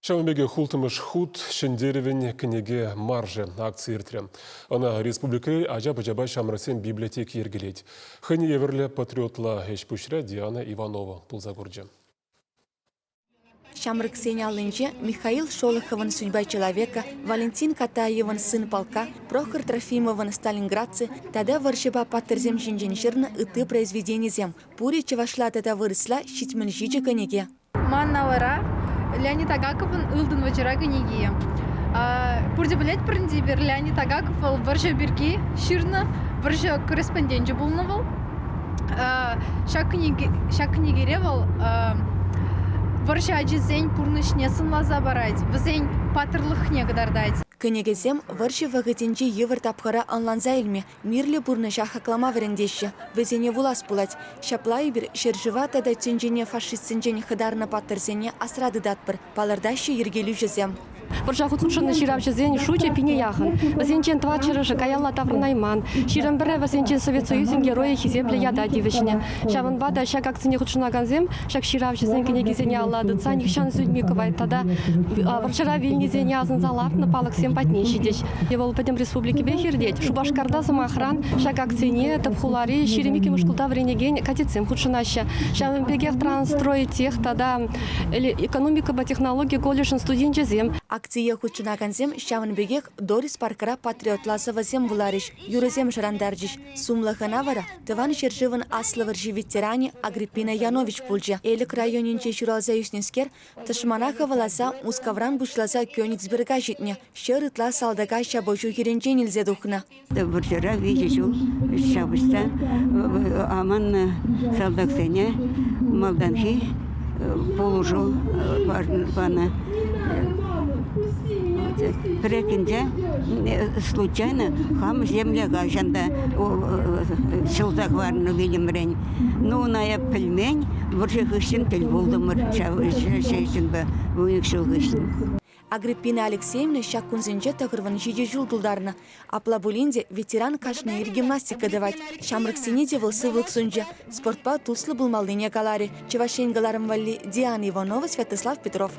Шамбеге хултымыш худ шендеревен книге маржы акции иртре. Она республикы ажабы-жабай шамрасен библиотеки ергелет. Хыни еверле патриотла эшпушра Диана Иванова пулзагурджа. Шамрык Сенялынче Михаил Шолоховын «Судьба человека», Валентин Катаевын «Сын полка», Прохор Трофимовын «Сталинградцы», тада варшыба паттерзем шинженширны ыты произведенизем. Пури чевашла тада вырысла щитмін жичі көнеге. Манналара Леонид Агаковын ылдын вачыра көнеге. Пурде білет бірінде бір Леонид Агаков варжа бірге ширны варжа корреспонденті болнывал. Шак көнегере вал варжа ажизень пурнышне сынлаза барайд. Візень патырлық негадардайд. Көнегезем варжы вағытенче евір тапқыра анланза илме, мирлі бурныша хаклама верендеші. Візене вулас булать. Шаплай бір шержыва тада тенжене фашистсенжен хыдарна паттырзене асрады датпыр. Палардащы ергелю жезем. Варжа хутшынны ширав жезен шуче пине яхын. Вазенчен твачырыжы каялла таврнайман. Ширам бірі вазенчен Совет Союзен героя хизепле яда дивишне. Шавын бада шак акцine хутшынаганзем, шак ширав жезен кенегезене аллады. Цаник шан судьмиковай. Тада варшыра вильнезене азынзаларны палык симпатней шидеш. Евол падем республики бехердеть. Шубашкарда самохран, шак акцине тапхулари, ширемики мушкулта вренеген катицем хутшынаща. Шавын бегех транстроить тех, тада экономика ба технологии колледжен студент жезем. Акция хучынаганзем Шавынбегех Дорис паркара патриотласа вазем вулариш, юрезем шарандарджиш. Сумлахана вара, тыван шерживын аслываржи ветеране Агриппина Янович пульджа. Элик районинче шуралза юснескер, ташманаха валаса мускавран бушласа Кёнигсберга житне, шерытла салдага шабожу херенче нельзя духна. Вчера видел, шабыста, аман салдаксене, малданхи, положу, пана. Прекинде случайно хам земля гажанда шылзак варны видимрен. Ну на я пельмень, варжих ищен тель булдымыр шейшін бі уник шылгышын. Агриппина Алексеевна шак кунзенче тағырван жиде жылдылдарына. Апла булинде ветеран кашны ир гимнастика давать. Шамрык синеде вылсы вылксунже. Спортпа туслы булмалдыне калари. Чевашенгаларым валли Диана Иванова, Святослав Петров.